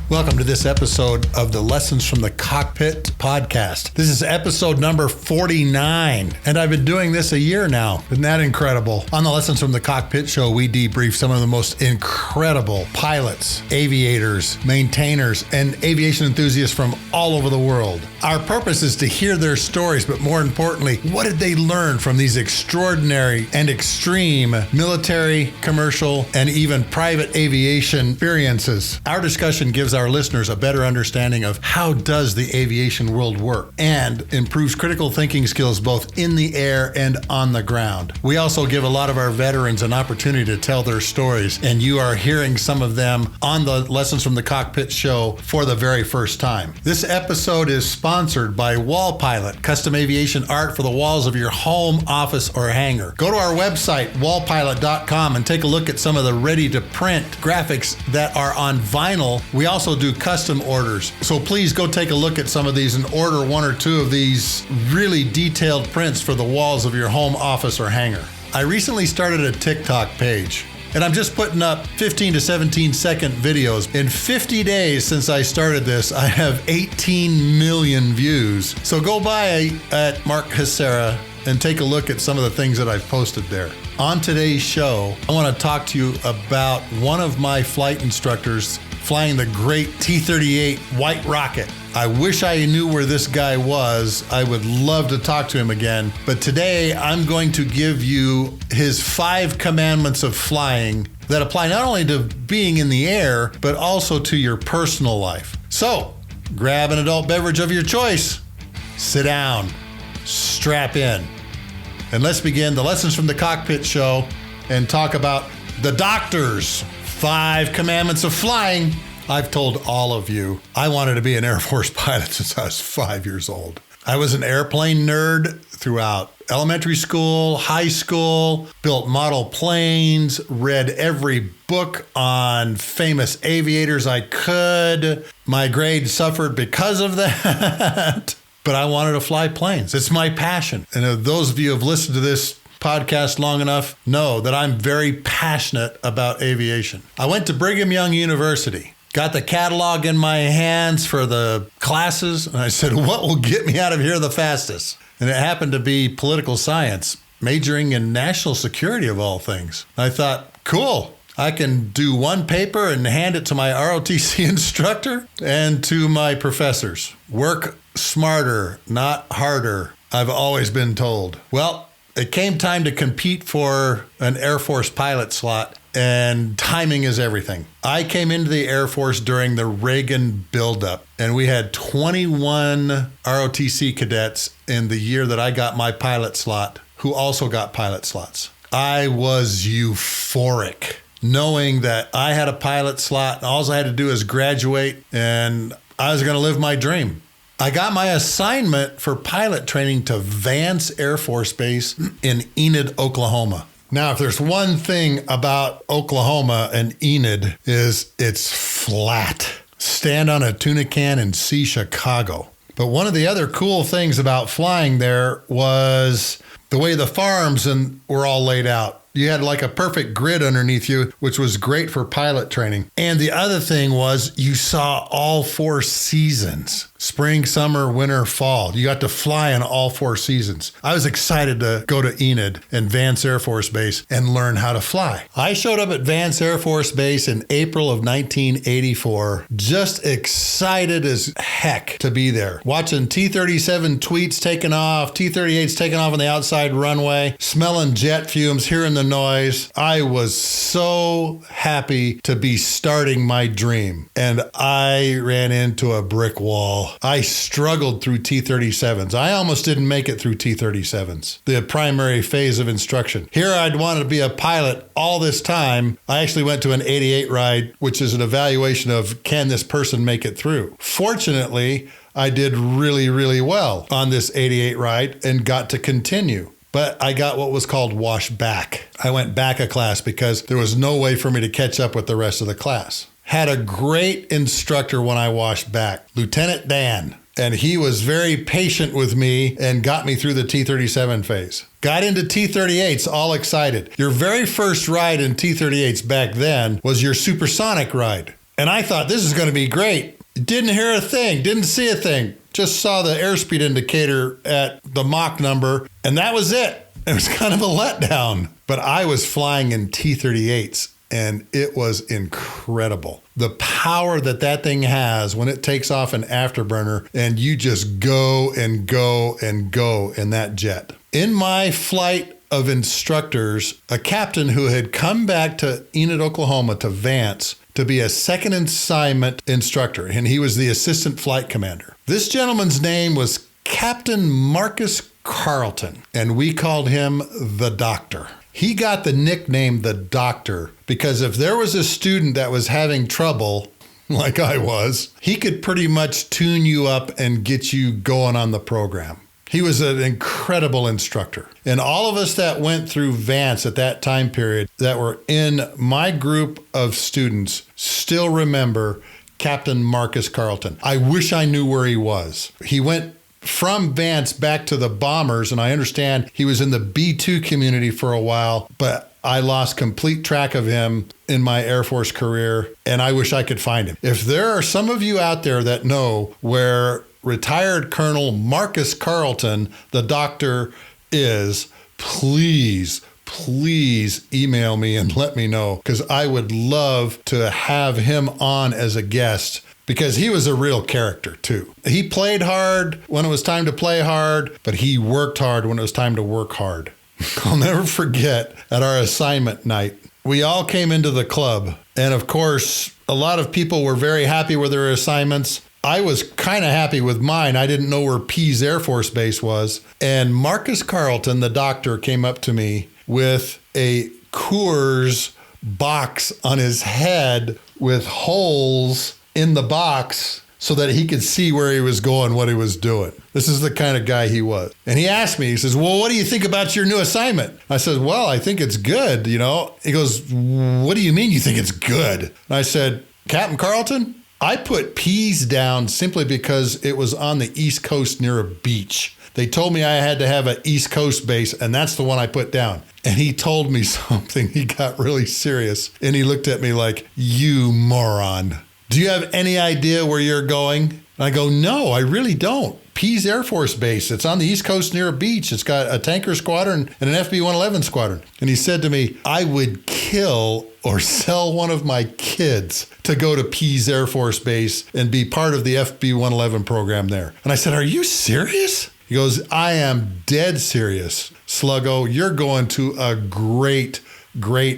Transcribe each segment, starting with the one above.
Welcome to this episode of the Lessons from the Cockpit podcast. This is episode number 49, and I've been doing this a year now. Isn't that incredible? On the Lessons from the Cockpit show, we debrief some of the most incredible pilots, aviators, maintainers, and aviation enthusiasts from all over the world. Our purpose is to hear their stories, but more importantly, what did they learn from these extraordinary and extreme military, commercial, and even private aviation experiences? Our discussion gives our listeners a better understanding of how does the aviation world work and improves critical thinking skills both in the air and on the ground. We also give a lot of our veterans an opportunity to tell their stories, and you are hearing some of them on the Lessons from the Cockpit show for the very first time. This episode is sponsored by Wall Pilot, custom aviation art for the walls of your home, office, or hangar. Go to our website, wallpilot.com, and take a look at some of the ready-to-print graphics that are on vinyl. We also do custom orders. So please go take a look at some of these and order one or two of these really detailed prints for the walls of your home, office, or hangar. I recently started a TikTok page, and I'm just putting up 15 to 17 second videos. In 50 days since I started this, I have 18 million views. So go by at Mark Hesera and take a look at some of the things that I've posted there. On today's show, I want to talk to you about one of my flight instructors flying the great T-38 White Rocket. I wish I knew where this guy was. I would love to talk to him again. But today I'm going to give you his 5 commandments of flying that apply not only to being in the air, but also to your personal life. So grab an adult beverage of your choice, sit down, strap in, and let's begin the Lessons from the Cockpit show and talk about the doctor's 5 commandments of flying. I've told all of you I wanted to be an Air Force pilot since I was 5 years old. I was an airplane nerd throughout elementary school, high school, built model planes, read every book on famous aviators I could. My grades suffered because of that. But I wanted to fly planes. It's my passion. And if those of you who have listened to this podcast long enough know that I'm very passionate about aviation. I went to Brigham Young University, got the catalog in my hands for the classes, and I said, what will get me out of here the fastest? And it happened to be political science, majoring in national security of all things. I thought, cool. I can do one paper and hand it to my ROTC instructor and to my professors. Work smarter, not harder, I've always been told. Well, it came time to compete for an Air Force pilot slot, and timing is everything. I came into the Air Force during the Reagan buildup, and we had 21 ROTC cadets in the year that I got my pilot slot who also got pilot slots. I was euphoric, knowing that I had a pilot slot, and all I had to do is graduate, and I was going to live my dream. I got my assignment for pilot training to Vance Air Force Base in Enid, Oklahoma. Now, if there's one thing about Oklahoma and Enid is it's flat. Stand on a tuna can and see Chicago. But one of the other cool things about flying there was the way the farms were all laid out. You had like a perfect grid underneath you, which was great for pilot training. And the other thing was you saw all 4 seasons. Spring, summer, winter, fall. You got to fly in all 4 seasons. I was excited to go to Enid and Vance Air Force Base and learn how to fly. I showed up at Vance Air Force Base in April of 1984, just excited as heck to be there. Watching T-37 tweets taking off, T-38s taking off on the outside runway, smelling jet fumes, hearing the noise. I was so happy to be starting my dream, and I ran into a brick wall. I struggled through T-37s. I almost didn't make it through T-37s, the primary phase of instruction. Here I'd wanted to be a pilot all this time. I actually went to an 88 ride, which is an evaluation of can this person make it through. Fortunately, I did really, really well on this 88 ride and got to continue. But I got what was called wash back. I went back a class because there was no way for me to catch up with the rest of the class. Had a great instructor when I washed back, Lieutenant Dan. And he was very patient with me and got me through the T-37 phase. Got into T-38s all excited. Your very first ride in T-38s back then was your supersonic ride. And I thought, this is going to be great. Didn't hear a thing, didn't see a thing. Just saw the airspeed indicator at the Mach number, and that was it. It was kind of a letdown. But I was flying in T-38s, and it was incredible. The power that that thing has when it takes off an afterburner, and you just go and go and go in that jet. In my flight of instructors, a captain who had come back to Enid, Oklahoma to Vance to be a second assignment instructor, and he was the assistant flight commander. This gentleman's name was Captain Marcus Carlton, and we called him the Doctor. He got the nickname the Doctor because if there was a student that was having trouble, like I was, he could pretty much tune you up and get you going on the program. He was an incredible instructor. And all of us that went through Vance at that time period that were in my group of students still remember Captain Marcus Carlton. I wish I knew where he was. He went from Vance back to the bombers, and I understand he was in the B-2 community for a while, but I lost complete track of him in my Air Force career, and I wish I could find him. If there are some of you out there that know where retired Colonel Marcus Carlton, the Doctor, is, please email me and let me know, because I would love to have him on as a guest, because he was a real character too. He played hard when it was time to play hard, but he worked hard when it was time to work hard. I'll never forget at our assignment night, we all came into the club, and of course, a lot of people were very happy with their assignments. I was kind of happy with mine. I didn't know where Pease Air Force Base was. And Marcus Carlton, the Doctor, came up to me with a Coors box on his head with holes in the box so that he could see where he was going, what he was doing. This is the kind of guy he was. And he asked me, he says, well, what do you think about your new assignment? I said, well, I think it's good, you know. He goes, what do you mean you think it's good? And I said, Captain Carlton, I put Pease down simply because it was on the East Coast near a beach. They told me I had to have an East Coast base, and that's the one I put down. And he told me something. He got really serious, and he looked at me like, you moron. Do you have any idea where you're going? And I go, no, I really don't. Pease Air Force Base. It's on the East Coast near a beach. It's got a tanker squadron and an FB-111 squadron. And he said to me, I would kill or sell one of my kids to go to Pease Air Force Base and be part of the FB-111 program there. And I said, are you serious? He goes, I am dead serious. Sluggo, you're going to a great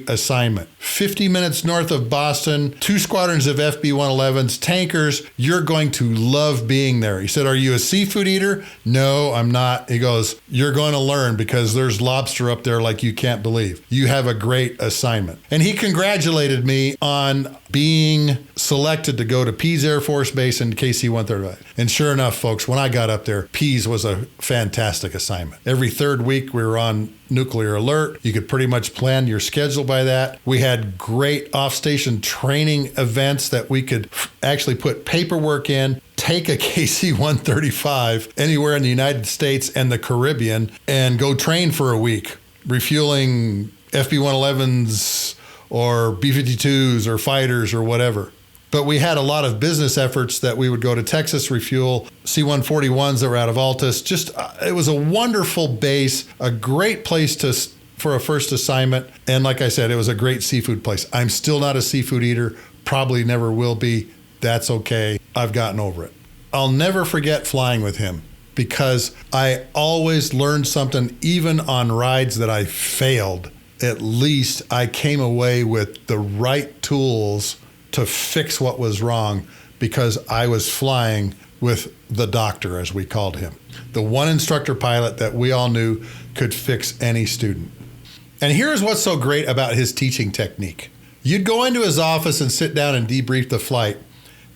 assignment. 50 minutes north of Boston, 2 squadrons of FB-111s, tankers. You're going to love being there. He said, are you a seafood eater? No, I'm not. He goes, you're going to learn because there's lobster up there like you can't believe. You have a great assignment. And he congratulated me on being selected to go to Pease Air Force Base in KC-135. And sure enough, folks, when I got up there, Pease was a fantastic assignment. Every third week we were on nuclear alert. You could pretty much plan your schedule by that. We had great off-station training events that we could actually put paperwork in, take a KC-135 anywhere in the United States and the Caribbean and go train for a week, refueling FB-111s or B-52s or fighters or whatever. But we had a lot of business efforts that we would go to Texas, refuel C-141s that were out of Altus. Just, it was a wonderful base, a great place for a first assignment. And like I said, it was a great seafood place. I'm still not a seafood eater, probably never will be. That's okay. I've gotten over it. I'll never forget flying with him because I always learned something, even on rides that I failed. At least I came away with the right tools to fix what was wrong because I was flying with the Doctor, as we called him. The one instructor pilot that we all knew could fix any student. And here's what's so great about his teaching technique. You'd go into his office and sit down and debrief the flight,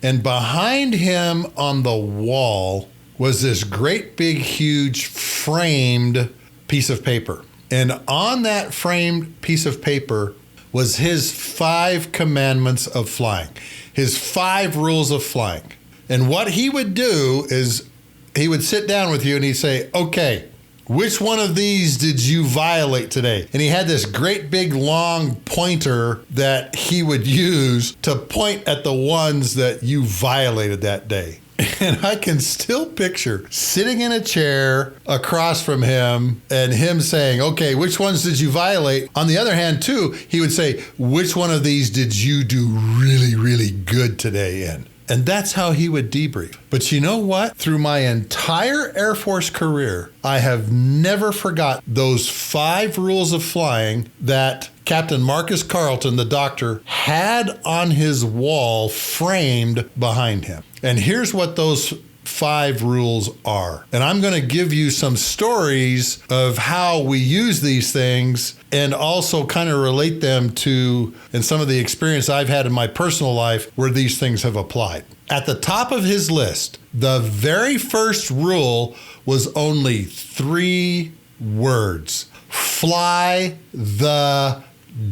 and behind him on the wall was this great big huge framed piece of paper. And on that framed piece of paper was his 5 commandments of flying, his 5 rules of flying. And what he would do is he would sit down with you and he'd say, okay, which one of these did you violate today? And he had this great big long pointer that he would use to point at the ones that you violated that day. And I can still picture sitting in a chair across from him and him saying, okay, which ones did you violate? On the other hand, too, he would say, which one of these did you do really, really good today in? And that's how he would debrief. But you know what? Through my entire Air Force career, I have never forgot those 5 rules of flying that Captain Marcus Carlton, the doctor, had on his wall framed behind him. And here's what those 5 rules are. And I'm going to give you some stories of how we use these things and also kind of relate them to and some of the experience I've had in my personal life where these things have applied. At the top of his list, the very first rule was only 3 words. Fly the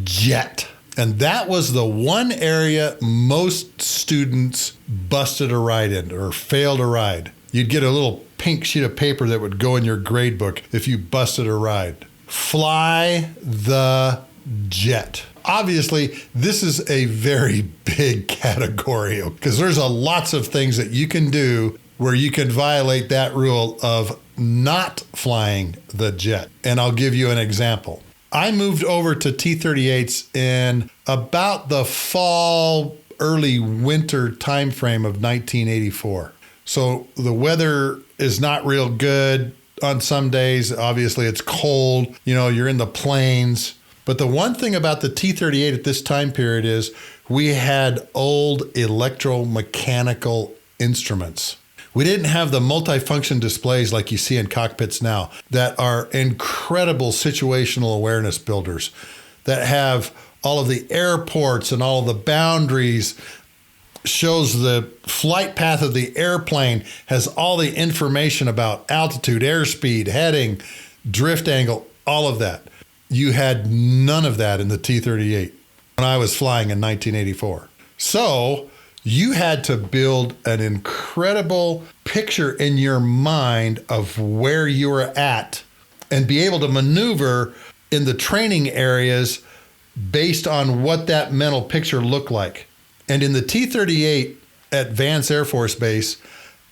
jet. And that was the one area most students busted a ride in or failed a ride. You'd get a little pink sheet of paper that would go in your grade book if you busted a ride. Fly the jet. Obviously, this is a very big category because there's lots of things that you can do where you can violate that rule of not flying the jet. And I'll give you an example. I moved over to T-38s in about the fall, early winter timeframe of 1984. So the weather is not real good on some days. Obviously, it's cold. You're in the plains. But the one thing about the T-38 at this time period is we had old electromechanical instruments. We didn't have the multifunction displays like you see in cockpits now that are incredible situational awareness builders that have all of the airports and all of the boundaries, shows the flight path of the airplane, has all the information about altitude, airspeed, heading, drift angle, all of that. You had none of that in the T-38 when I was flying in 1984. So you had to build an incredible picture in your mind of where you were at and be able to maneuver in the training areas based on what that mental picture looked like. And in the T-38 at Vance Air Force Base,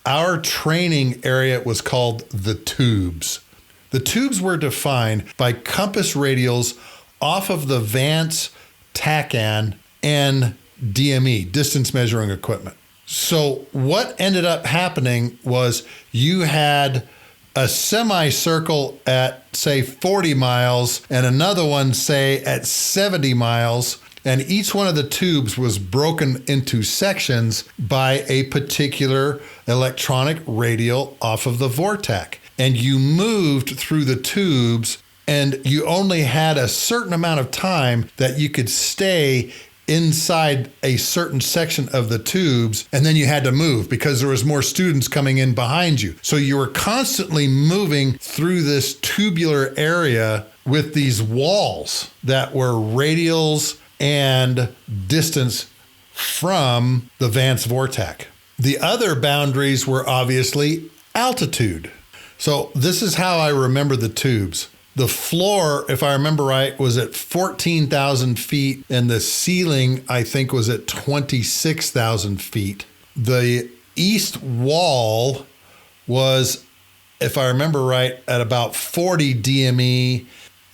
our training area was called the tubes. The tubes were defined by compass radials off of the Vance TACAN and DME, distance measuring equipment. So what ended up happening was you had a semicircle at, say, 40 miles and another one, say, at 70 miles. And each one of the tubes was broken into sections by a particular electronic radial off of the Vortac. And you moved through the tubes and you only had a certain amount of time that you could stay inside a certain section of the tubes, and then you had to move because there was more students coming in behind you. So you were constantly moving through this tubular area with these walls that were radials and distance from the Vance Vortac. The other boundaries were obviously altitude. So this is how I remember the tubes. The floor, if I remember right, was at 14,000 feet, and the ceiling, I think, was at 26,000 feet. The east wall was, if I remember right, at about 40 DME.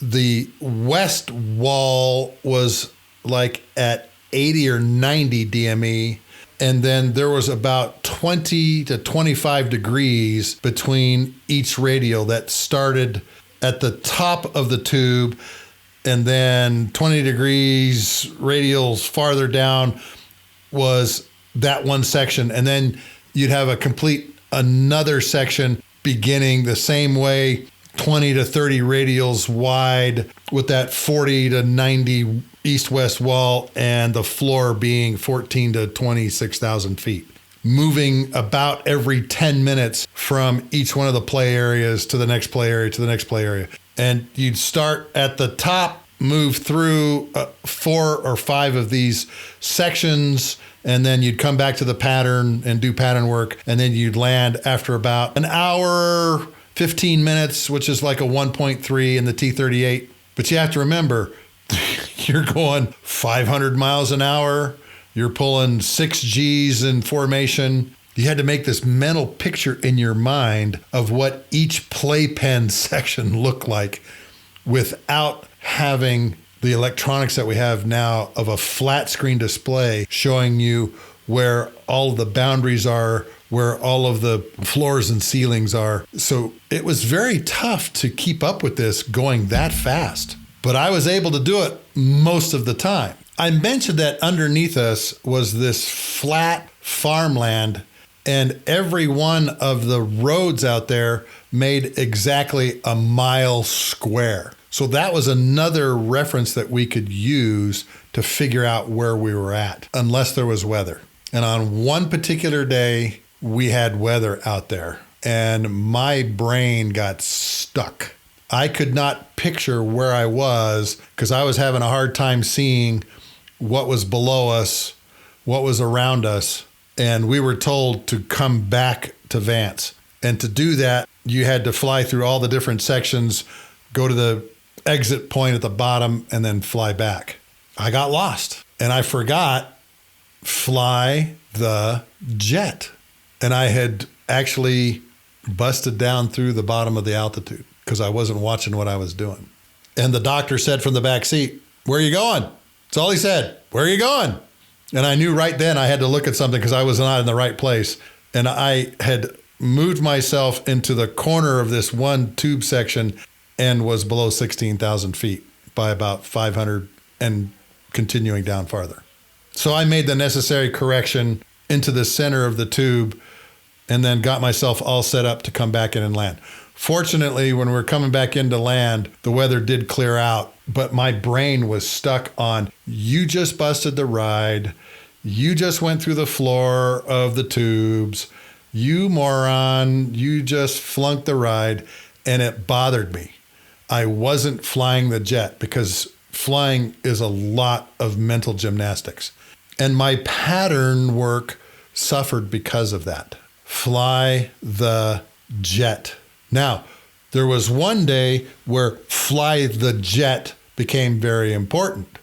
The west wall was like at 80 or 90 DME. And then there was about 20 to 25 degrees between each radial that started at the top of the tube, and then 20 degrees radials farther down was that one section. And then you'd have another section beginning the same way, 20 to 30 radials wide with that 40 to 90 east-west wall, and the floor being 14 to 26,000 feet. Moving about every 10 minutes from each one of the play areas to the next play area to the next play area. And you'd start at the top, move through 4 or 5 of these sections, and then you'd come back to the pattern and do pattern work, and then you'd land after about an hour, 15 minutes, which is like a 1.3 in the T-38. But you have to remember, you're going 500 miles an hour. You're pulling 6 Gs in formation. You had to make this mental picture in your mind of what each playpen section looked like without having the electronics that we have now of a flat screen display showing you where all of the boundaries are, where all of the floors and ceilings are. So it was very tough to keep up with this going that fast. But I was able to do it most of the time. I mentioned that underneath us was this flat farmland, and every one of the roads out there made exactly a mile square. So that was another reference that we could use to figure out where we were at, unless there was weather. And on one particular day, we had weather out there, and my brain got stuck. I could not picture where I was because I was having a hard time seeing what was below us, what was around us, and we were told to come back to Vance. And to do that, you had to fly through all the different sections, go to the exit point at the bottom, and then fly back. I got lost, and I forgot fly the jet. And I had actually busted down through the bottom of the altitude because I wasn't watching what I was doing. And the doctor said from the back seat, "Where are you going?" That's all he said. "Where are you going?" And I knew right then I had to look at something because I was not in the right place. And I had moved myself into the corner of this one tube section and was below 16,000 feet by about 500 and continuing down farther. So I made the necessary correction into the center of the tube and then got myself all set up to come back in and land. Fortunately, when we were coming back into land, the weather did clear out, but my brain was stuck on, you just busted the ride. You just went through the floor of the tubes. You moron, you just flunked the ride. And it bothered me. I wasn't flying the jet because flying is a lot of mental gymnastics. And my pattern work suffered because of that. Fly the jet. Now, there was one day where fly the jet became very important.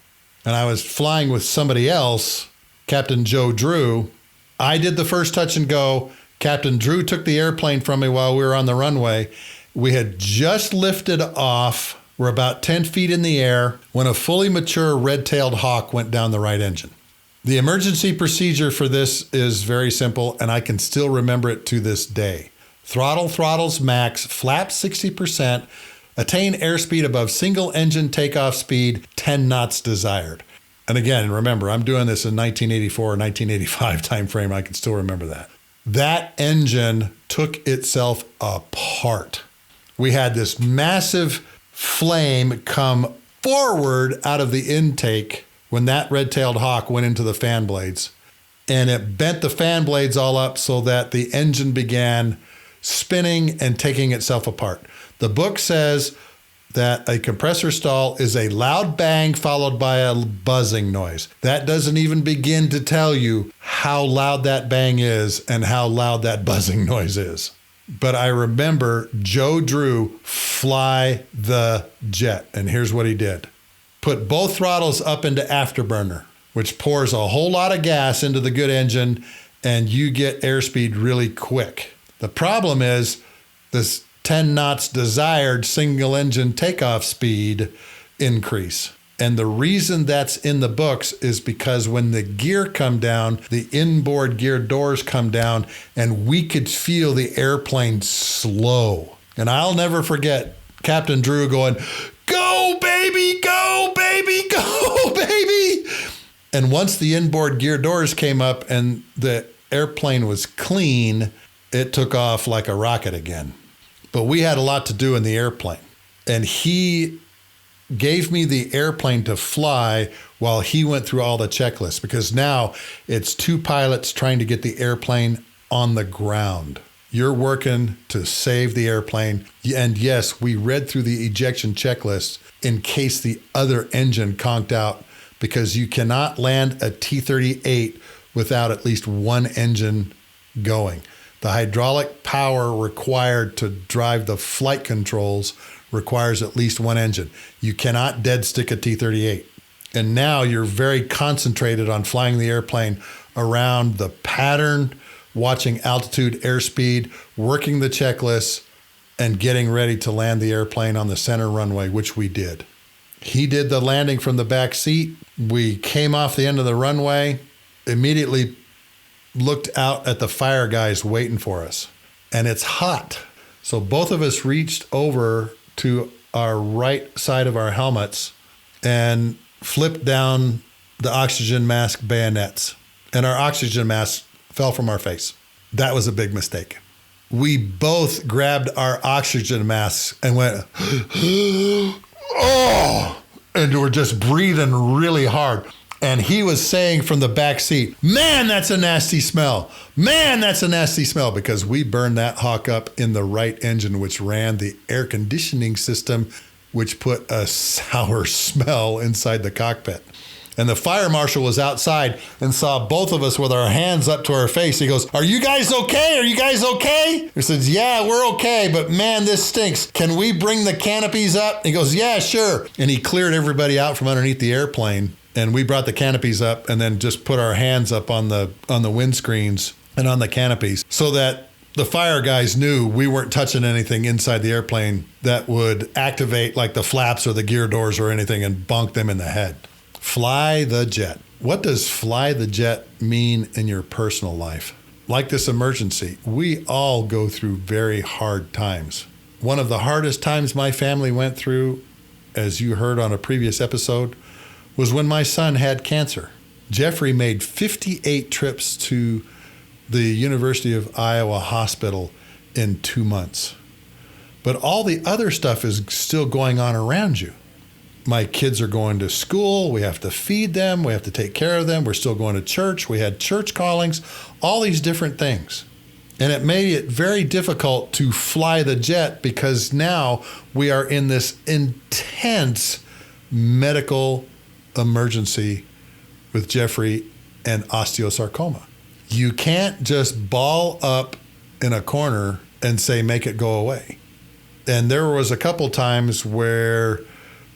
And I was flying with somebody else, Captain Joe Drew. I did the first touch and go. Captain Drew took the airplane from me while we were on the runway. We had just lifted off. We're about 10 feet in the air when a fully mature red-tailed hawk went down the right engine. The emergency procedure for this is very simple, and I can still remember it to this day. Throttles max, flaps 60%, attain airspeed above single engine takeoff speed, 10 knots desired. And again, remember, I'm doing this in 1984 or 1985 timeframe. I can still remember that. That engine took itself apart. We had this massive flame come forward out of the intake when that red-tailed hawk went into the fan blades. And it bent the fan blades all up so that the engine began spinning and taking itself apart. The book says that a compressor stall is a loud bang followed by a buzzing noise. That doesn't even begin to tell you how loud that bang is and how loud that buzzing noise is. But I remember Joe Drew fly the jet, and here's what he did. Put both throttles up into afterburner, which pours a whole lot of gas into the good engine, and you get airspeed really quick. The problem is this 10 knots desired single engine takeoff speed increase. And the reason that's in the books is because when the gear come down, the inboard gear doors come down, and we could feel the airplane slow. And I'll never forget Captain Drew going, "Go, baby, go, baby, go, baby." And once the inboard gear doors came up and the airplane was clean, it took off like a rocket again. But we had a lot to do in the airplane. And he gave me the airplane to fly while he went through all the checklists, because now it's two pilots trying to get the airplane on the ground. You're working to save the airplane. And yes, we read through the ejection checklist in case the other engine conked out, because you cannot land a T-38 without at least one engine going. The hydraulic power required to drive the flight controls requires at least one engine. You cannot dead stick a T-38. And now you're very concentrated on flying the airplane around the pattern, watching altitude, airspeed, working the checklists, and getting ready to land the airplane on the center runway, which we did. He did the landing from the back seat. We came off the end of the runway, immediately looked out at the fire guys waiting for us. And it's hot. So both of us reached over to our right side of our helmets and flipped down the oxygen mask bayonets. And our oxygen mask fell from our face. That was a big mistake. We both grabbed our oxygen masks and went, oh, and we're just breathing really hard. And he was saying from the back seat, man, that's a nasty smell. Man, that's a nasty smell, because we burned that hawk up in the right engine, which ran the air conditioning system, which put a sour smell inside the cockpit. And the fire marshal was outside and saw both of us with our hands up to our face. He goes, are you guys okay? Are you guys okay? He says, yeah, we're okay, but man, this stinks. Can we bring the canopies up? He goes, yeah, sure. And he cleared everybody out from underneath the airplane. And we brought the canopies up and then just put our hands up on the windscreens and on the canopies so that the fire guys knew we weren't touching anything inside the airplane that would activate like the flaps or the gear doors or anything and bonk them in the head. Fly the jet. What does fly the jet mean in your personal life? Like this emergency, we all go through very hard times. One of the hardest times my family went through, as you heard on a previous episode, was when my son had cancer. Jeffrey made 58 trips to the University of Iowa hospital in 2 months. But all the other stuff is still going on around you. My kids are going to school. We have to feed them. We have to take care of them. We're still going to church. We had church callings, all these different things. And it made it very difficult to fly the jet because now we are in this intense medical emergency with Jeffrey and osteosarcoma. You can't just ball up in a corner and say, make it go away. And there was a couple times where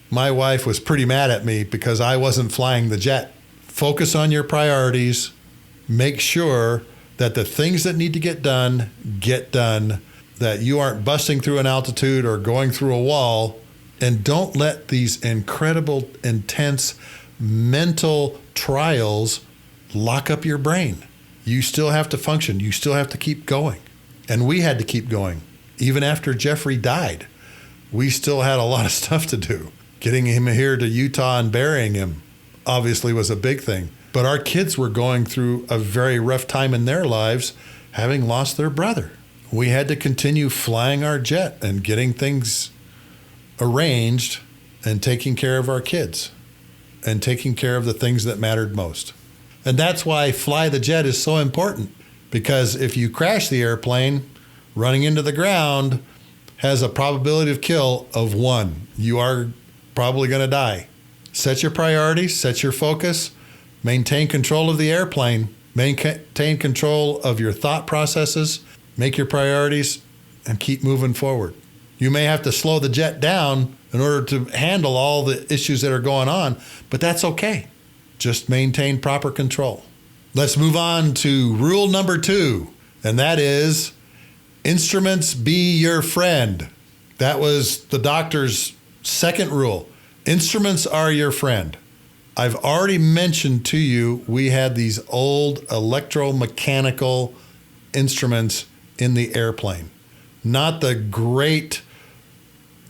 my wife was pretty mad at me because I wasn't flying the jet. Focus on your priorities. Make sure that the things that need to get done, that you aren't busting through an altitude or going through a wall. And don't let these incredible, intense mental trials lock up your brain. You still have to function. You still have to keep going. And we had to keep going. Even after Jeffrey died, we still had a lot of stuff to do. Getting him here to Utah and burying him obviously was a big thing. But our kids were going through a very rough time in their lives, having lost their brother. We had to continue flying our jet and getting things arranged and taking care of our kids and taking care of the things that mattered most. And that's why fly the jet is so important, because if you crash the airplane, running into the ground has a probability of kill of 1. You are probably going to die. Set your priorities, set your focus, maintain control of the airplane, maintain control of your thought processes, make your priorities, and keep moving forward. You may have to slow the jet down in order to handle all the issues that are going on, but that's okay. Just maintain proper control. Let's move on to rule number 2, and that is instruments be your friend. That was the doctor's second rule. Instruments are your friend. I've already mentioned to you we had these old electromechanical instruments in the airplane. Not the great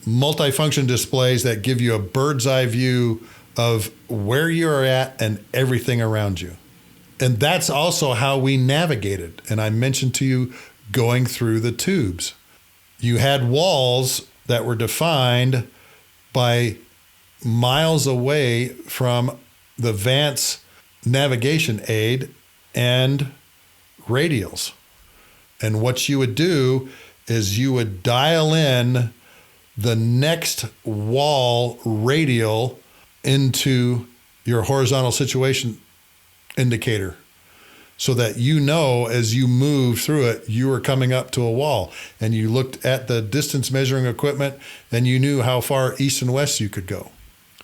multifunction displays that give you a bird's eye view of where you're at and everything around you. And that's also how we navigated. And I mentioned to you going through the tubes. You had walls that were defined by miles away from the Vance navigation aid and radials. And what you would do is you would dial in the next wall radial into your horizontal situation indicator. so that as you move through it, you were coming up to a wall, and you looked at the distance measuring equipment and you knew how far east and west you could go.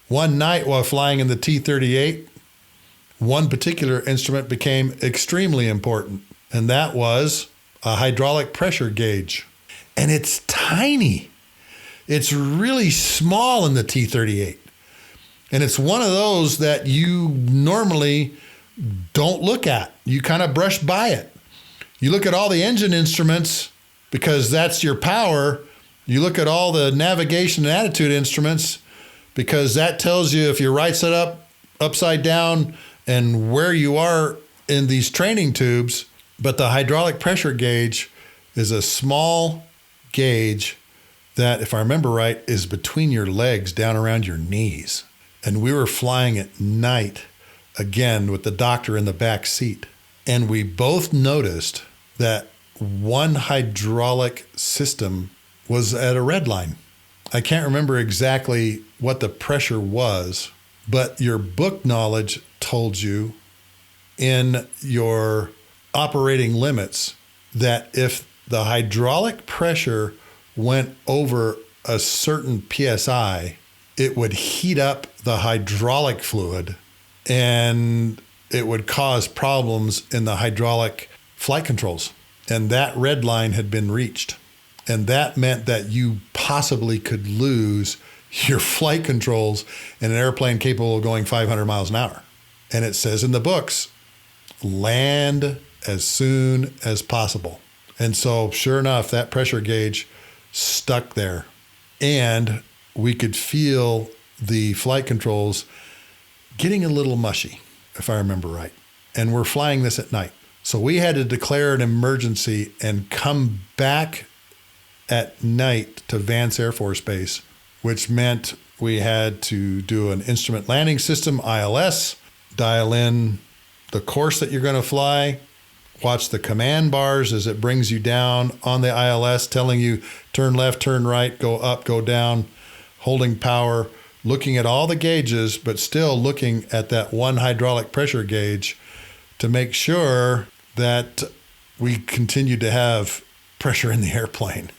One night while flying in the T-38, one particular instrument became extremely important, and that was a hydraulic pressure gauge. And it's tiny. It's really small in the T-38. And it's one of those that you normally don't look at. You kind of brush by it. You look at all the engine instruments because that's your power. You look at all the navigation and attitude instruments because that tells you if you're right side up, upside down, and where you are in these training tubes. But the hydraulic pressure gauge is a small gauge that, if I remember right, is between your legs down around your knees. And we were flying at night, again, with the doctor in the back seat. And we both noticed that one hydraulic system was at a red line. I can't remember exactly what the pressure was, but your book knowledge told you in your operating limits that if the hydraulic pressure went over a certain PSI, it would heat up the hydraulic fluid and it would cause problems in the hydraulic flight controls. And that red line had been reached. And that meant that you possibly could lose your flight controls in an airplane capable of going 500 miles an hour. And it says in the books, land as soon as possible. And so sure enough, that pressure gauge stuck there. And we could feel the flight controls getting a little mushy, if I remember right. And we're flying this at night. So we had to declare an emergency and come back at night to Vance Air Force Base, which meant we had to do an instrument landing system, ILS, dial in the course that you're going to fly, watch the command bars as it brings you down on the ILS, telling you turn left, turn right, go up, go down, holding power, looking at all the gauges, but still looking at that one hydraulic pressure gauge to make sure that we continue to have pressure in the airplane.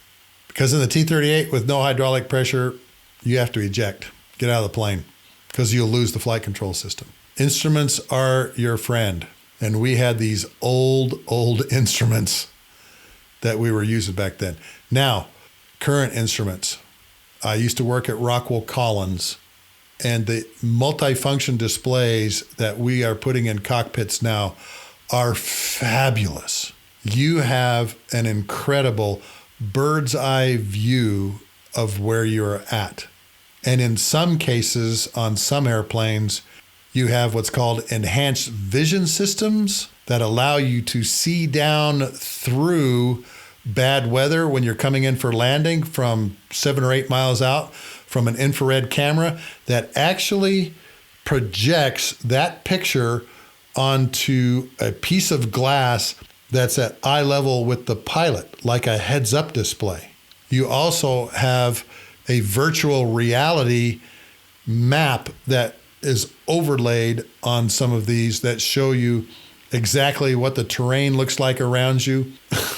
Because in the T-38 with no hydraulic pressure, you have to eject, get out of the plane, because you'll lose the flight control system. Instruments are your friend. And we had these old instruments that we were using back then. Now, current instruments. I used to work at Rockwell Collins, and the multifunction displays that we are putting in cockpits now are fabulous. You have an incredible bird's eye view of where you're at. And in some cases, on some airplanes, you have what's called enhanced vision systems that allow you to see down through bad weather when you're coming in for landing from 7 or 8 miles out from an infrared camera that actually projects that picture onto a piece of glass that's at eye level with the pilot, like a heads-up display. You also have a virtual reality map that is overlaid on some of these that show you exactly what the terrain looks like around you.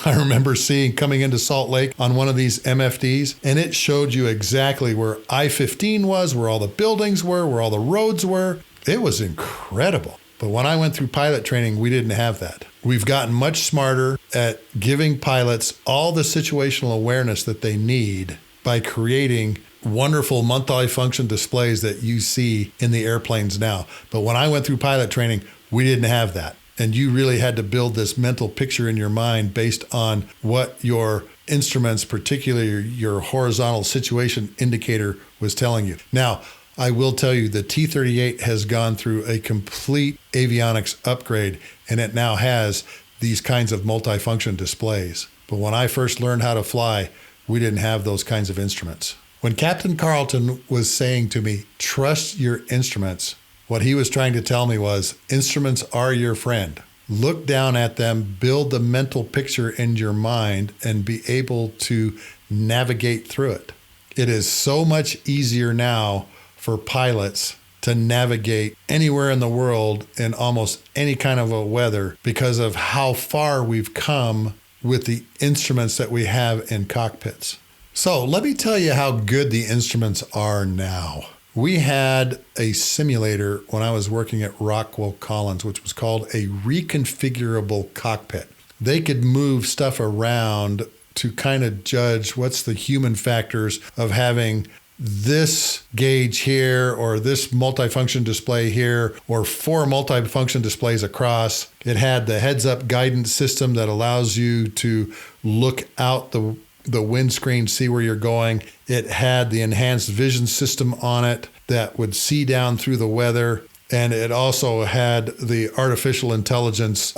I remember coming into Salt Lake on one of these MFDs, and it showed you exactly where I-15 was, where all the buildings were, where all the roads were. It was incredible. But when I went through pilot training, we didn't have that. We've gotten much smarter at giving pilots all the situational awareness that they need by creating wonderful multi-function displays that you see in the airplanes now. But when I went through pilot training, we didn't have that. And you really had to build this mental picture in your mind based on what your instruments, particularly your horizontal situation indicator, was telling you. Now, I will tell you the T-38 has gone through a complete avionics upgrade, and it now has these kinds of multifunction displays. But when I first learned how to fly, we didn't have those kinds of instruments. When Captain Carlton was saying to me, trust your instruments, what he was trying to tell me was, instruments are your friend. Look down at them, build the mental picture in your mind, and be able to navigate through it. It is so much easier now for pilots to to navigate anywhere in the world in almost any kind of a weather because of how far we've come with the instruments that we have in cockpits. So let me tell you how good the instruments are now. We had a simulator when I was working at Rockwell Collins, which was called a reconfigurable cockpit. They could move stuff around to kind of judge what's the human factors of having this gauge here or this multifunction display here or 4 multifunction displays across. It had the heads-up guidance system that allows you to look out the windscreen, see where you're going. It had the enhanced vision system on it that would see down through the weather. And it also had the artificial intelligence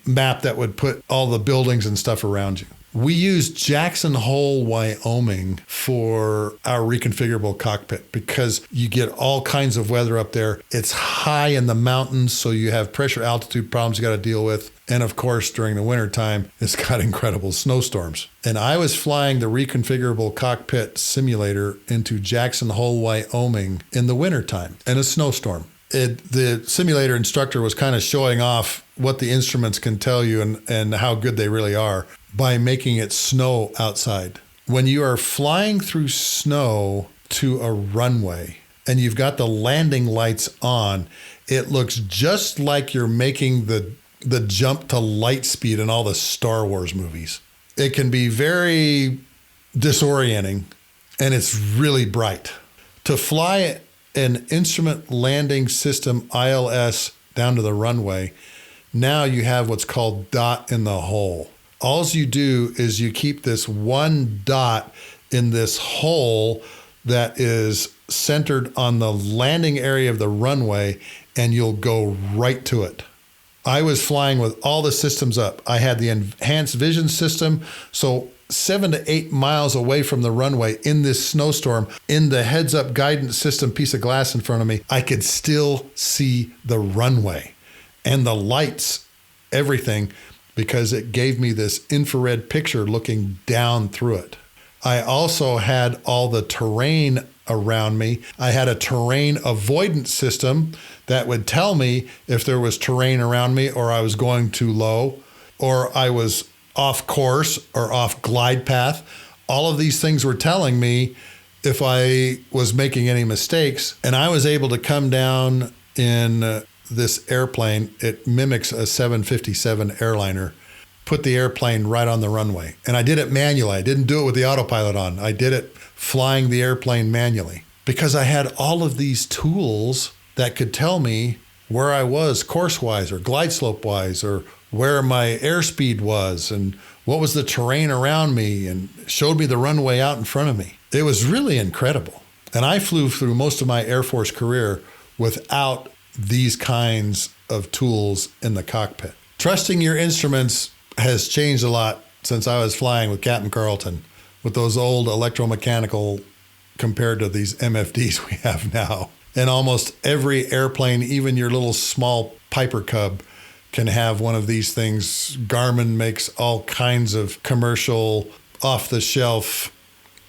map that would put all the buildings and stuff around you. We used Jackson Hole, Wyoming for our reconfigurable cockpit because you get all kinds of weather up there. It's high in the mountains, so you have pressure altitude problems you got to deal with. And of course, during the wintertime, it's got incredible snowstorms. And I was flying the reconfigurable cockpit simulator into Jackson Hole, Wyoming in the wintertime in a snowstorm. The simulator instructor was kind of showing off what the instruments can tell you and how good they really are by making it snow outside. When you are flying through snow to a runway and you've got the landing lights on, it looks just like you're making the jump to light speed in all the Star Wars movies. It can be very disorienting and it's really bright. To fly an instrument landing system ILS down to the runway, now you have what's called dot in the hole. All you do is you keep this one dot in this hole that is centered on the landing area of the runway, and you'll go right to it. I was flying with all the systems up. I had the enhanced vision system, so 7 to 8 miles away from the runway in this snowstorm, in the heads-up guidance system piece of glass in front of me, I could still see the runway and the lights, everything, because it gave me this infrared picture looking down through it. I also had all the terrain around me. I had a terrain avoidance system that would tell me if there was terrain around me or I was going too low or I was off course or off glide path. All of these things were telling me if I was making any mistakes, and I was able to come down in this airplane. It mimics a 757 airliner. Put the airplane right on the runway. And I did it manually. I didn't do it with the autopilot on. I did it flying the airplane manually because I had all of these tools that could tell me where I was course-wise or glide slope-wise or where my airspeed was and what was the terrain around me and showed me the runway out in front of me. It was really incredible. And I flew through most of my Air Force career without these kinds of tools in the cockpit. Trusting your instruments has changed a lot since I was flying with Captain Carlton with those old electromechanical compared to these MFDs we have now. And almost every airplane, even your little small Piper Cub, can have one of these things. Garmin makes all kinds of commercial off-the-shelf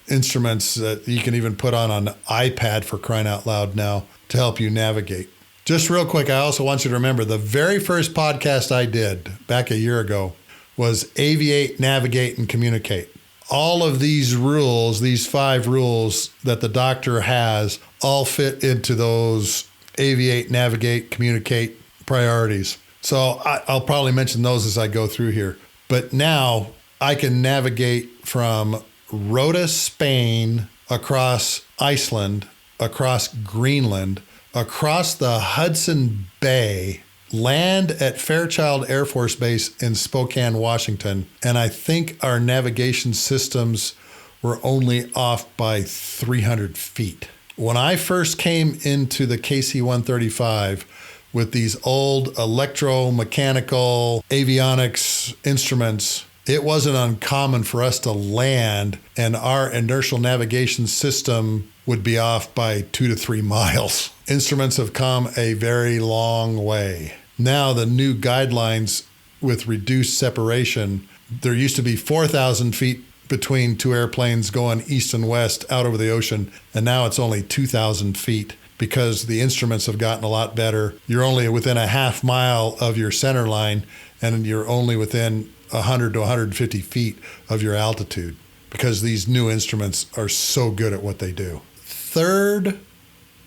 instruments that you can even put on an iPad, for crying out loud, now to help you navigate. Just real quick, I also want you to remember the very first podcast I did back a year ago was Aviate, Navigate, and Communicate. All of these rules, these 5 rules that the doctor has, all fit into those Aviate, Navigate, Communicate priorities. So I'll probably mention those as I go through here. But now I can navigate from Rota, Spain, across Iceland, across Greenland, across the Hudson Bay, land at Fairchild Air Force Base in Spokane, Washington. And I think our navigation systems were only off by 300 feet. When I first came into the KC-135 with these old electromechanical avionics instruments, it wasn't uncommon for us to land and our inertial navigation system would be off by 2 to 3 miles. Instruments have come a very long way. Now the new guidelines with reduced separation, there used to be 4,000 feet between 2 airplanes going east and west out over the ocean, and now it's only 2,000 feet because the instruments have gotten a lot better. You're only within a half mile of your center line, and you're only within 100 to 150 feet of your altitude because these new instruments are so good at what they do. Third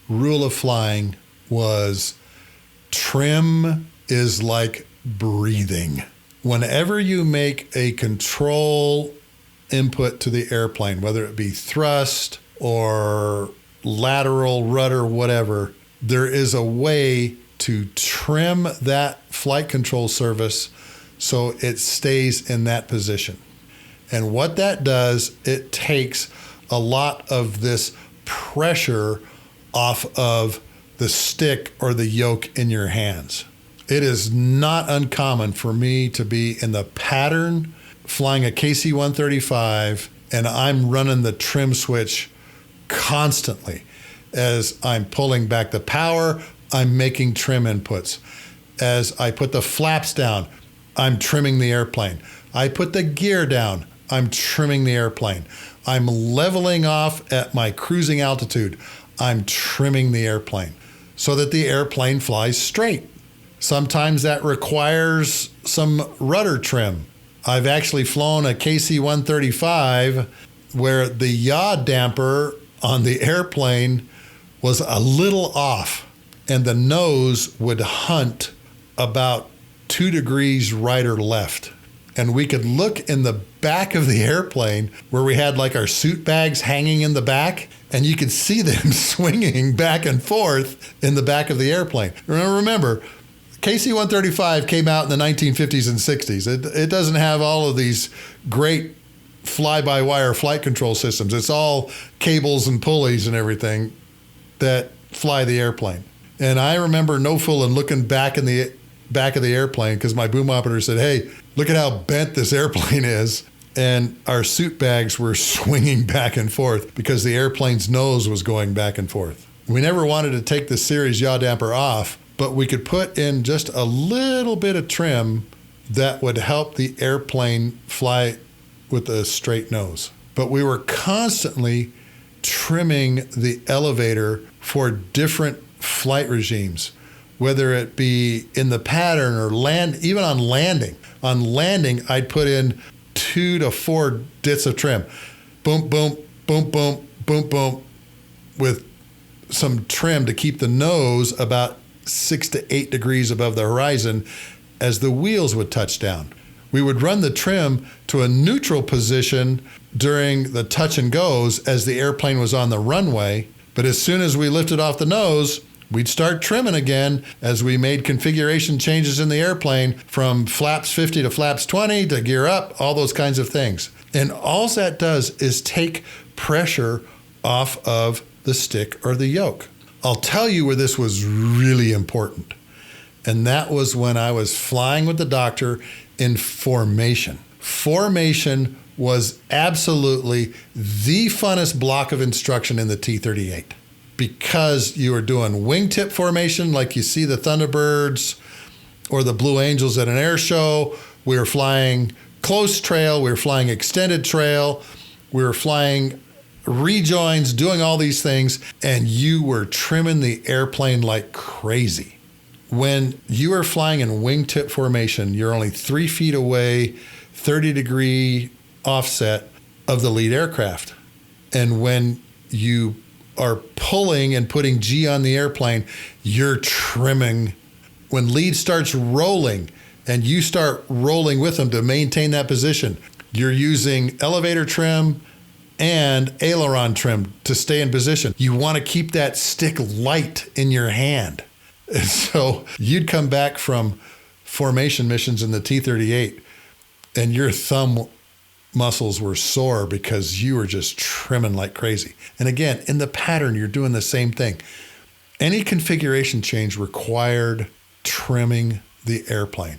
rule of flying was trim is like breathing. Whenever you make a control input to the airplane, whether it be thrust or lateral, rudder, whatever, there is a way to trim that flight control surface so it stays in that position. And what that does, it takes a lot of this pressure off of the stick or the yoke in your hands. It is not uncommon for me to be in the pattern flying a KC-135 and I'm running the trim switch constantly. As I'm pulling back the power, I'm making trim inputs. As I put the flaps down, I'm trimming the airplane. I put the gear down, I'm trimming the airplane. I'm leveling off at my cruising altitude, I'm trimming the airplane so that the airplane flies straight. Sometimes that requires some rudder trim. I've actually flown a KC-135 where the yaw damper on the airplane was a little off and the nose would hunt about 2 degrees right or left. And we could look in the back of the airplane where we had like our suit bags hanging in the back, and you could see them swinging back and forth in the back of the airplane. Remember, KC-135 came out in the 1950s and 60s. It doesn't have all of these great fly-by-wire flight control systems. It's all cables and pulleys and everything that fly the airplane. And I remember no-fooling looking back in the back of the airplane because my boom operator said, "Hey, look at how bent this airplane is." And our suit bags were swinging back and forth because the airplane's nose was going back and forth. We never wanted to take the series yaw damper off, but we could put in just a little bit of trim that would help the airplane fly with a straight nose. But we were constantly trimming the elevator for different flight regimes, whether it be in the pattern or even on landing. On landing, I'd put in 2 to 4 dits of trim. Boom, boom, boom, boom, boom, boom, with some trim to keep the nose about 6 to 8 degrees above the horizon as the wheels would touch down. We would run the trim to a neutral position during the touch and goes as the airplane was on the runway, but as soon as we lifted off the nose, we'd start trimming again as we made configuration changes in the airplane from flaps 50 to flaps 20 to gear up, all those kinds of things. And all that does is take pressure off of the stick or the yoke. I'll tell you where this was really important. And that was when I was flying with the doctor in formation. Formation was absolutely the funnest block of instruction in the T-38 because you were doing wingtip formation like you see the Thunderbirds or the Blue Angels at an air show. We were flying close trail. We were flying extended trail. We were flying rejoins, doing all these things, and you were trimming the airplane like crazy. When you are flying in wingtip formation, you're only 3 feet away, 30-degree offset of the lead aircraft. And when you are pulling and putting G on the airplane, you're trimming. When lead starts rolling and you start rolling with them to maintain that position, you're using elevator trim and aileron trim to stay in position. You want to keep that stick light in your hand. And so you'd come back from formation missions in the T-38 and your thumb muscles were sore because you were just trimming like crazy. And again, in the pattern, you're doing the same thing. Any configuration change required trimming the airplane.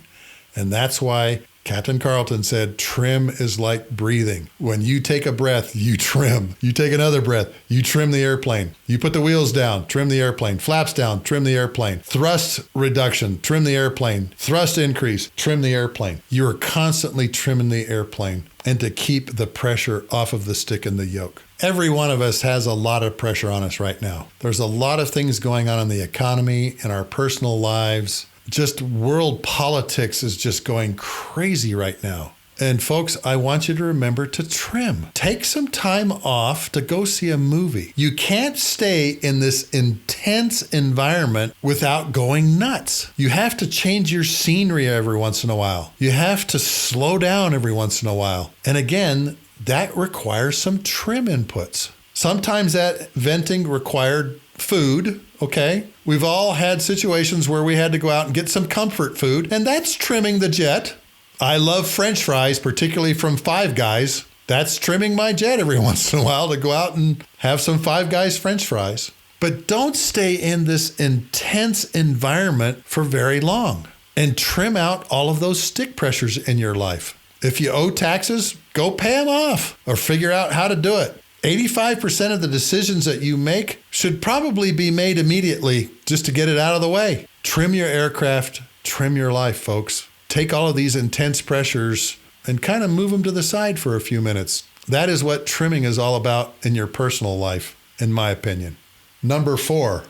And that's why Captain Carlton said, trim is like breathing. When you take a breath, you trim. You take another breath, you trim the airplane. You put the wheels down, trim the airplane. Flaps down, trim the airplane. Thrust reduction, trim the airplane. Thrust increase, trim the airplane. You are constantly trimming the airplane and to keep the pressure off of the stick and the yoke. Every one of us has a lot of pressure on us right now. There's a lot of things going on in the economy, in our personal lives. Just world politics is just going crazy right now. And folks, I want you to remember to trim. Take some time off to go see a movie. You can't stay in this intense environment without going nuts. You have to change your scenery every once in a while. You have to slow down every once in a while. And again, that requires some trim inputs. Sometimes that venting required food, okay? We've all had situations where we had to go out and get some comfort food, and that's trimming the jet. I love French fries, particularly from Five Guys. That's trimming my jet every once in a while to go out and have some Five Guys French fries. But don't stay in this intense environment for very long, and trim out all of those stick pressures in your life. If you owe taxes, go pay them off or figure out how to do it. 85% of the decisions that you make should probably be made immediately just to get it out of the way. Trim your aircraft, trim your life, folks. Take all of these intense pressures and kind of move them to the side for a few minutes. That is what trimming is all about in your personal life, in my opinion. Number 4.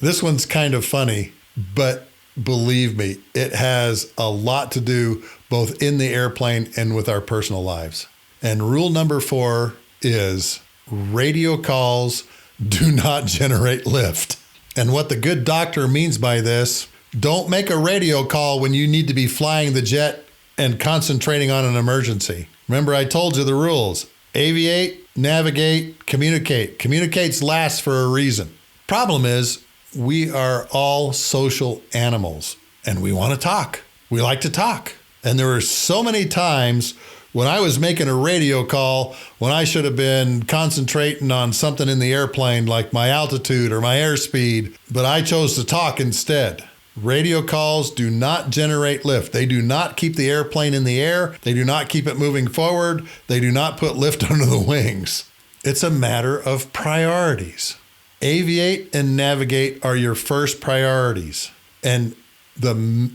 This one's kind of funny, but believe me, it has a lot to do both in the airplane and with our personal lives. And rule number 4 is radio calls do not generate lift. And what the good doctor means by this, don't make a radio call when you need to be flying the jet and concentrating on an emergency. Remember, I told you the rules. Aviate, navigate, communicate. Communicate's last for a reason. Problem is, we are all social animals and we want to talk. We like to talk. And there were so many times when I was making a radio call when I should have been concentrating on something in the airplane like my altitude or my airspeed, but I chose to talk instead. Radio calls do not generate lift. They do not keep the airplane in the air. They do not keep it moving forward. They do not put lift under the wings. It's a matter of priorities. Aviate and navigate are your first priorities. And the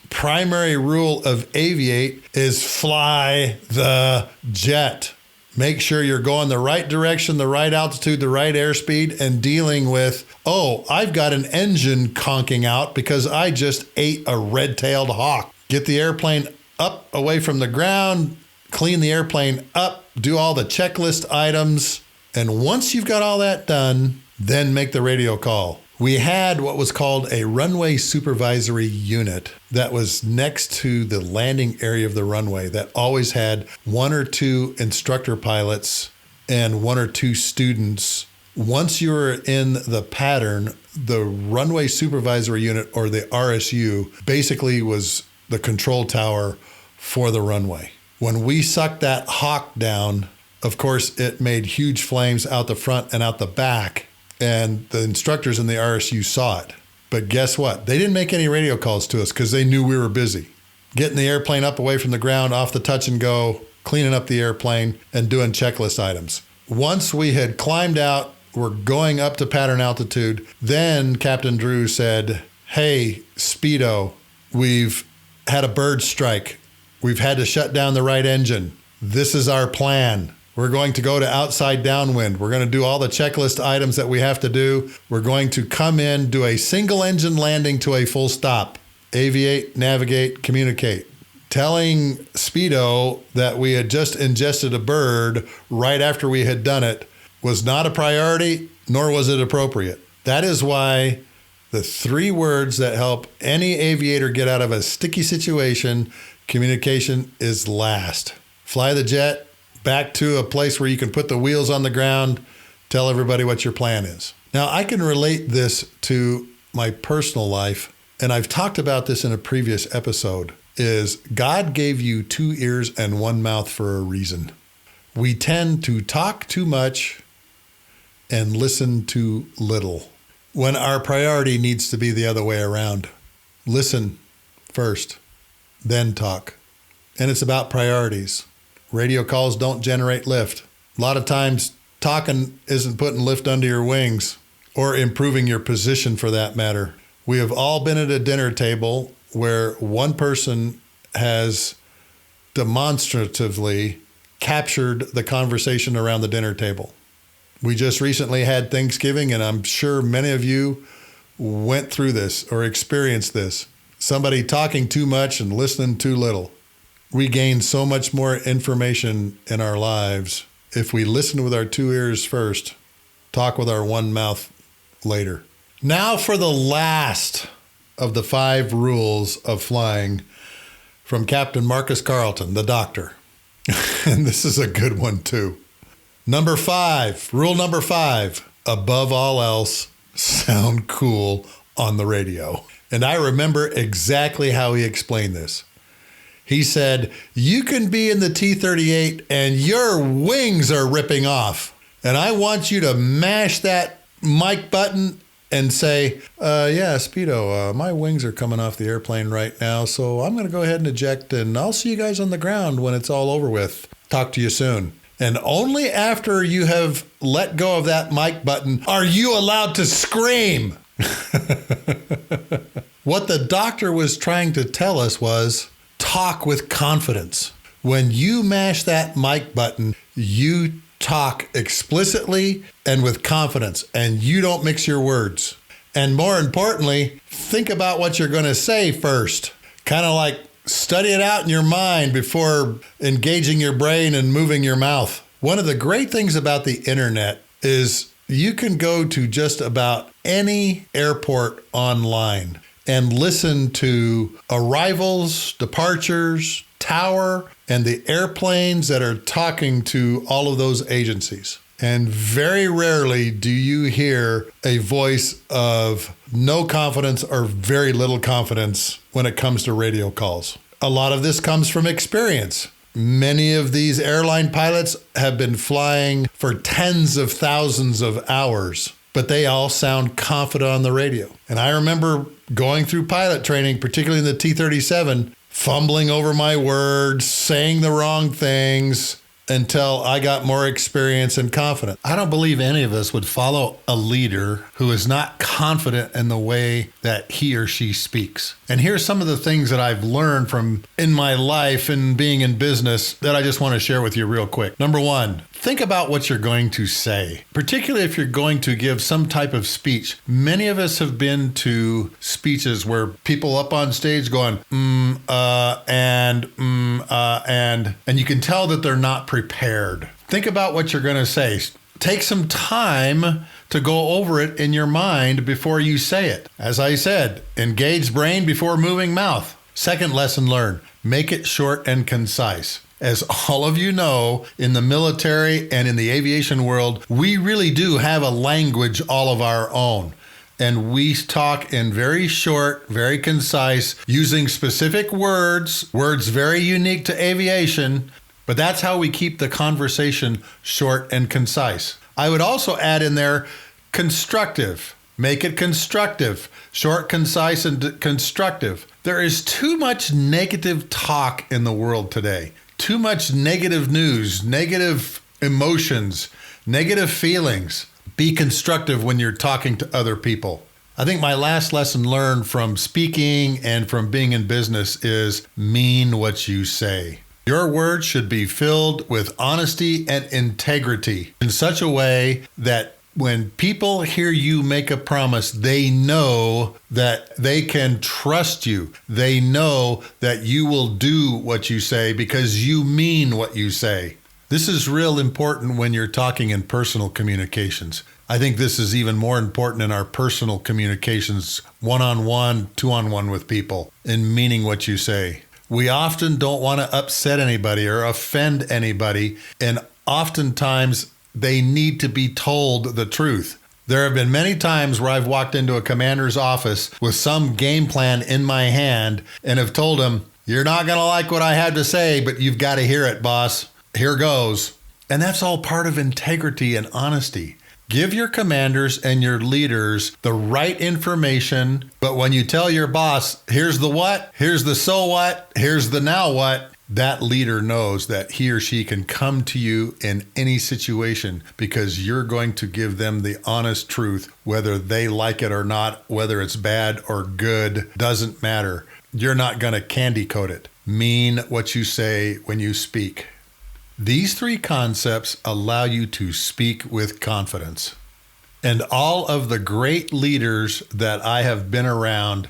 primary rule of aviate is fly the jet. Make sure you're going the right direction, the right altitude, the right airspeed, and dealing with, oh, I've got an engine conking out because I just ate a red-tailed hawk. Get the airplane up away from the ground, clean the airplane up, do all the checklist items, and once you've got all that done, then make the radio call. We had what was called a runway supervisory unit that was next to the landing area of the runway that always had 1 or 2 instructor pilots and 1 or 2 students. Once you were in the pattern, the runway supervisory unit, or the RSU, basically was the control tower for the runway. When we sucked that hawk down, of course, it made huge flames out the front and out the back. And the instructors in the RSU saw it. But guess what? They didn't make any radio calls to us because they knew we were busy. Getting the airplane up away from the ground, off the touch and go, cleaning up the airplane, and doing checklist items. Once we had climbed out, we're going up to pattern altitude, then Captain Drew said, hey, Speedo, we've had a bird strike. We've had to shut down the right engine. This is our plan. We're going to go to outside downwind. We're going to do all the checklist items that we have to do. We're going to come in, do a single engine landing to a full stop. Aviate, navigate, communicate. Telling Speedo that we had just ingested a bird right after we had done it was not a priority, nor was it appropriate. That is why the 3 words that help any aviator get out of a sticky situation, communication is last. Fly the jet back to a place where you can put the wheels on the ground, tell everybody what your plan is. Now, I can relate this to my personal life, and I've talked about this in a previous episode, is God gave you 2 ears and 1 mouth for a reason. We tend to talk too much and listen too little, when our priority needs to be the other way around. Listen first, then talk. and it's about priorities. Radio calls don't generate lift. A lot of times, talking isn't putting lift under your wings or improving your position for that matter. We have all been at a dinner table where one person has demonstratively captured the conversation around the dinner table. We just recently had Thanksgiving, and I'm sure many of you went through this or experienced this. Somebody talking too much and listening too little. We gain so much more information in our lives if we listen with our two ears first, talk with our one mouth later. Now for the last of the 5 rules of flying from Captain Marcus Carlton, the doctor. And this is a good one too. Rule number 5, above all else, sound cool on the radio. And I remember exactly how he explained this. He said, you can be in the T-38 and your wings are ripping off. And I want you to mash that mic button and say, yeah, Speedo, my wings are coming off the airplane right now, so I'm going to go ahead and eject, and I'll see you guys on the ground when it's all over with. Talk to you soon. And only after you have let go of that mic button are you allowed to scream. What the doctor was trying to tell us was talk with confidence. When you mash that mic button, you talk explicitly and with confidence, and you don't mix your words. And more importantly, think about what you're going to say first. Kind of like study it out in your mind before engaging your brain and moving your mouth. One of the great things about the internet is you can go to just about any airport online and listen to arrivals, departures, tower, and the airplanes that are talking to all of those agencies. And very rarely do you hear a voice of no confidence or very little confidence when it comes to radio calls. A lot of this comes from experience. Many of these airline pilots have been flying for tens of thousands of hours, but they all sound confident on the radio. And I remember going through pilot training, particularly in the T-37, fumbling over my words, saying the wrong things until I got more experience and confident. I don't believe any of us would follow a leader who is not confident in the way that he or she speaks. And here's some of the things that I've learned from in my life and being in business that I just want to share with you real quick. Number 1, think about what you're going to say, particularly if you're going to give some type of speech. Many of us have been to speeches where people up on stage going, and you can tell that they're not prepared. Think about what you're going to say. Take some time to go over it in your mind before you say it. As I said, engage brain before moving mouth. Second lesson learned, make it short and concise. As all of you know, in the military and in the aviation world, we really do have a language all of our own. And we talk in very short, very concise, using specific words very unique to aviation, but that's how we keep the conversation short and concise. I would also add in there, constructive. Make it constructive, short, concise, and constructive. There is too much negative talk in the world today. Too much negative news, negative emotions, negative feelings. Be constructive when you're talking to other people. I think my last lesson learned from speaking and from being in business is mean what you say. Your words should be filled with honesty and integrity in such a way that when people hear you make a promise, they know that they can trust you. They know that you will do what you say because you mean what you say. This is real important when you're talking in personal communications. I think this is even more important in our personal communications, one-on-one, two-on-one with people, in meaning what you say. We often don't want to upset anybody or offend anybody, and oftentimes they need to be told the truth. There have been many times where I've walked into a commander's office with some game plan in my hand and have told him, "You're not going to like what I have to say, but you've got to hear it, boss. Here goes." And that's all part of integrity and honesty. Give your commanders and your leaders the right information, but when you tell your boss, here's the what, here's the so what, here's the now what, that leader knows that he or she can come to you in any situation because you're going to give them the honest truth, whether they like it or not, whether it's bad or good, doesn't matter. You're not going to candy coat it. Mean what you say when you speak. These three concepts allow you to speak with confidence. And all of the great leaders that I have been around,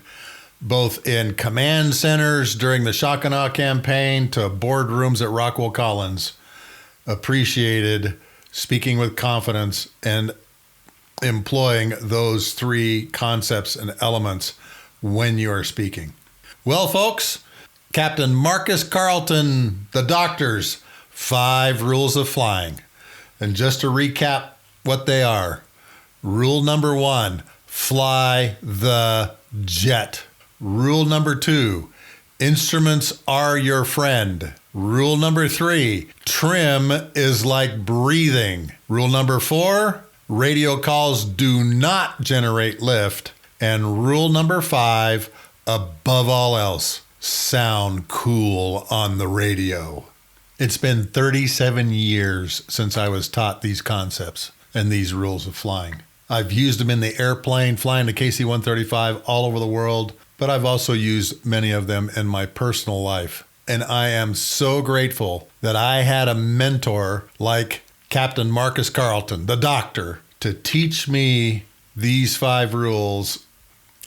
both in command centers during the Shockanaw campaign to boardrooms at Rockwell Collins, appreciated speaking with confidence and employing those three concepts and elements when you are speaking. Well, folks, Captain Marcus Carlton, the doctor's 5 rules of flying. And just to recap what they are. Rule number 1, fly the jet. Rule number 2, instruments are your friend. Rule number 3, trim is like breathing. Rule number 4, radio calls do not generate lift. And rule number 5, above all else, sound cool on the radio. It's been 37 years since I was taught these concepts and these rules of flying. I've used them in the airplane, flying the KC-135 all over the world, but I've also used many of them in my personal life. And I am so grateful that I had a mentor like Captain Marcus Carlton, the doctor, to teach me these 5 rules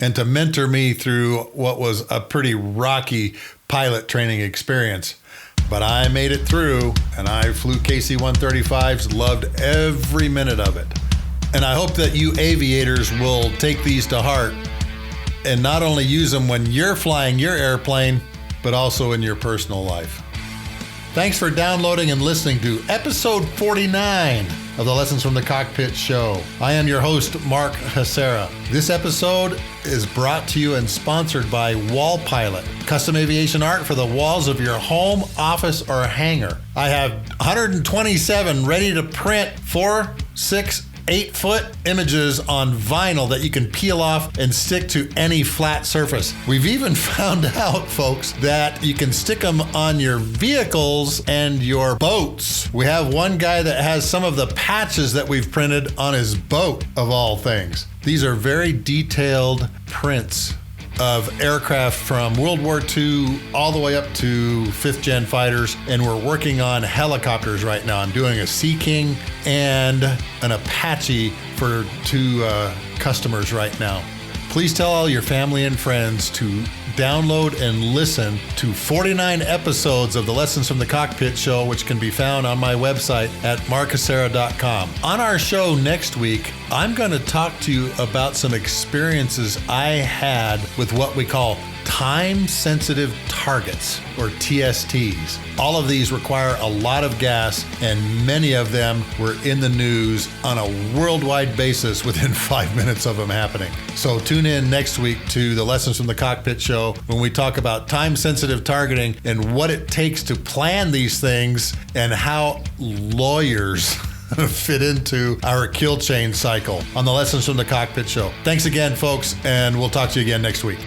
and to mentor me through what was a pretty rocky pilot training experience. But I made it through, and I flew KC-135s, loved every minute of it. And I hope that you aviators will take these to heart and not only use them when you're flying your airplane, but also in your personal life. Thanks for downloading and listening to episode 49 of the Lessons from the Cockpit show. I am your host, Mark Hasera. This episode is brought to you and sponsored by Wall Pilot, custom aviation art for the walls of your home, office, or hangar. I have 127 ready to print 4, 6, 8-foot images on vinyl that you can peel off and stick to any flat surface. We've even found out, folks, that you can stick them on your vehicles and your boats. We have one guy that has some of the patches that we've printed on his boat, of all things. These are very detailed prints of aircraft from World War II all the way up to 5th gen fighters, and we're working on helicopters right now. I'm doing a Sea King and an Apache for 2 customers right now. Please tell all your family and friends to download and listen to 49 episodes of the Lessons from the Cockpit show, which can be found on my website at markasera.com. On our show next week, I'm going to talk to you about some experiences I had with what we call time-sensitive targets, or TSTs. All of these require a lot of gas, and many of them were in the news on a worldwide basis within 5 minutes of them happening. So tune in next week to the Lessons from the Cockpit show when we talk about time-sensitive targeting and what it takes to plan these things and how lawyers fit into our kill chain cycle on the Lessons from the Cockpit show. Thanks again, folks, and we'll talk to you again next week.